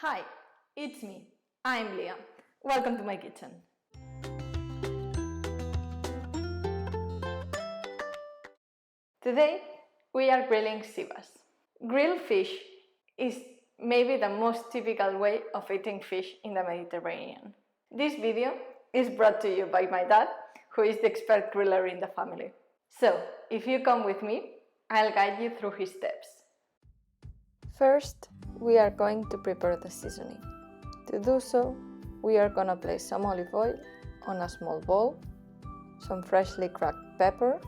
Hi, it's me. I'm Leah. Welcome to my kitchen. Today, we are grilling sivas. Grilled fish is maybe the most typical way of eating fish in the Mediterranean. This video is brought to you by my dad, who is the expert griller in the family. So, if you come with me, I'll guide you through his steps. First, we are going to prepare the seasoning. To do so, we are gonna place some olive oil on a small bowl, some freshly cracked pepper,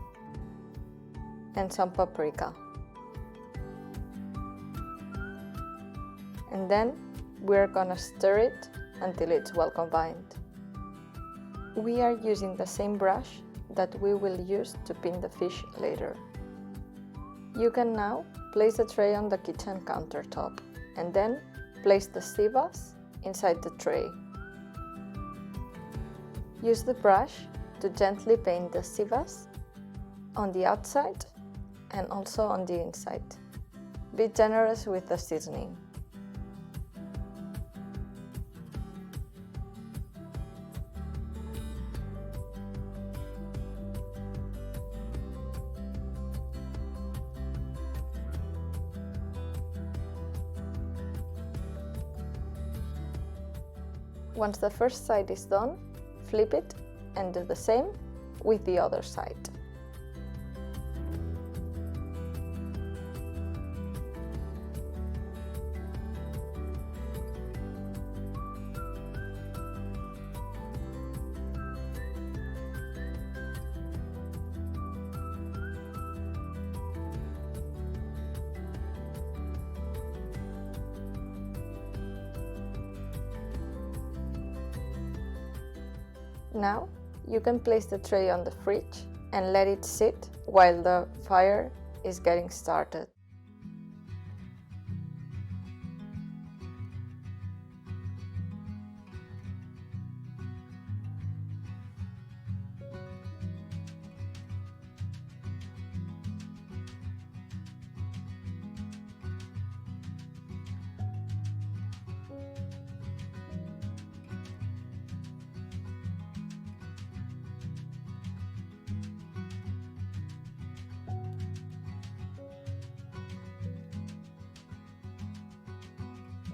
and some paprika. And then we're gonna stir it until it's well combined. We are using the same brush that we will use to pin the fish later. You can now place a tray on the kitchen countertop and then place the sivas inside the tray. Use the brush to gently paint the sivas on the outside and also on the inside. Be generous with the seasoning. Once the first side is done, flip it and do the same with the other side. Now, you can place the tray on the fridge and let it sit while the fire is getting started.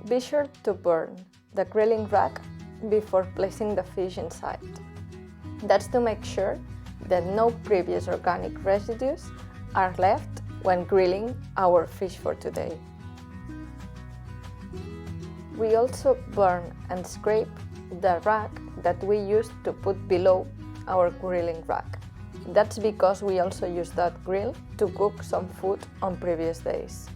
Be sure to burn the grilling rack before placing the fish inside. That's to make sure that no previous organic residues are left when grilling our fish for today. We also burn and scrape the rack that we used to put below our grilling rack. That's because we also use that grill to cook some food on previous days.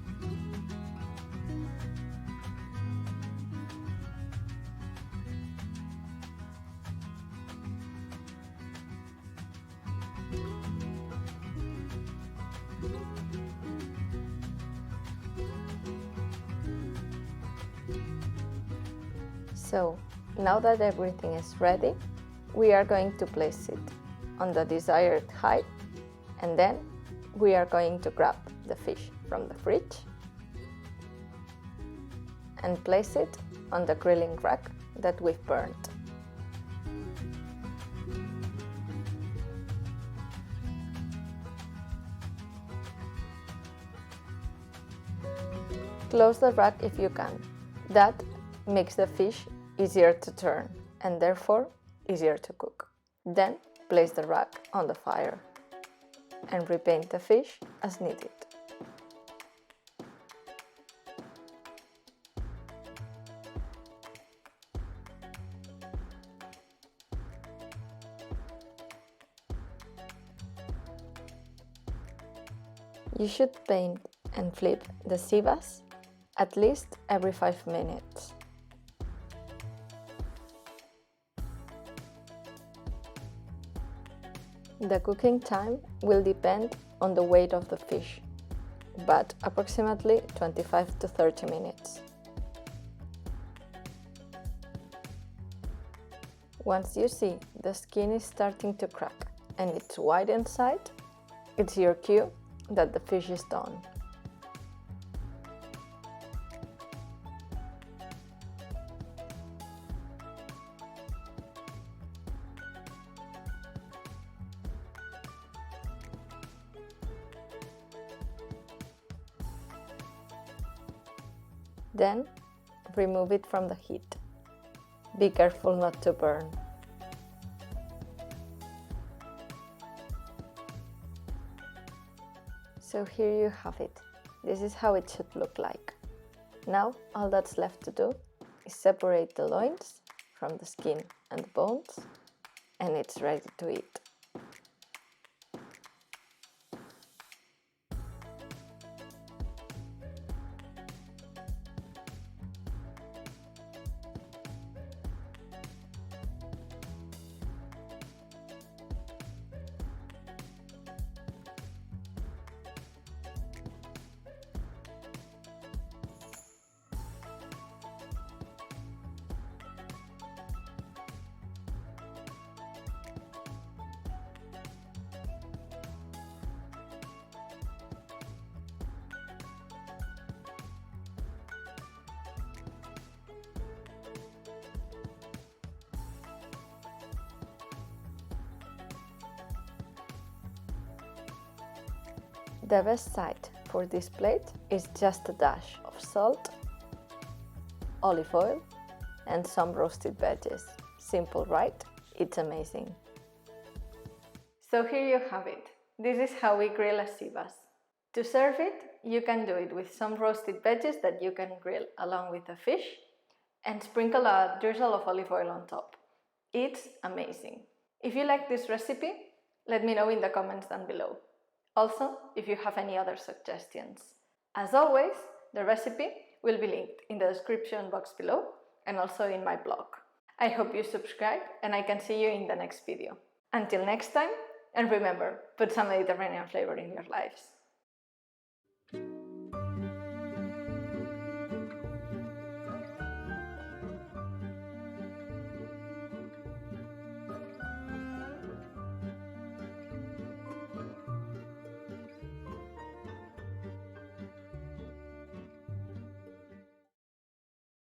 So, now that everything is ready, we are going to place it on the desired height, and then we are going to grab the fish from the fridge and place it on the grilling rack that we've burned. Close the rack if you can. That makes the fish easier to turn and therefore easier to cook. Then place the rack on the fire and repaint the fish as needed. You should paint and flip the sivas at least every 5 minutes. The cooking time will depend on the weight of the fish, but approximately 25 to 30 minutes. Once you see the skin is starting to crack and it's white inside, it's your cue that the fish is done. Then remove it from the heat. Be careful not to burn. So here you have it. This is how it should look like. Now all that's left to do is separate the loins from the skin and bones, and it's ready to eat. The best side for this plate is just a dash of salt, olive oil, and some roasted veggies. Simple, right? It's amazing. So here you have it. This is how we grill a sea bass. To serve it, you can do it with some roasted veggies that you can grill along with the fish and sprinkle a drizzle of olive oil on top. It's amazing. If you like this recipe, let me know in the comments down below. Also, if you have any other suggestions. As always, the recipe will be linked in the description box below and also in my blog. I hope you subscribe and I can see you in the next video. Until next time, and remember, put some Mediterranean flavor in your lives.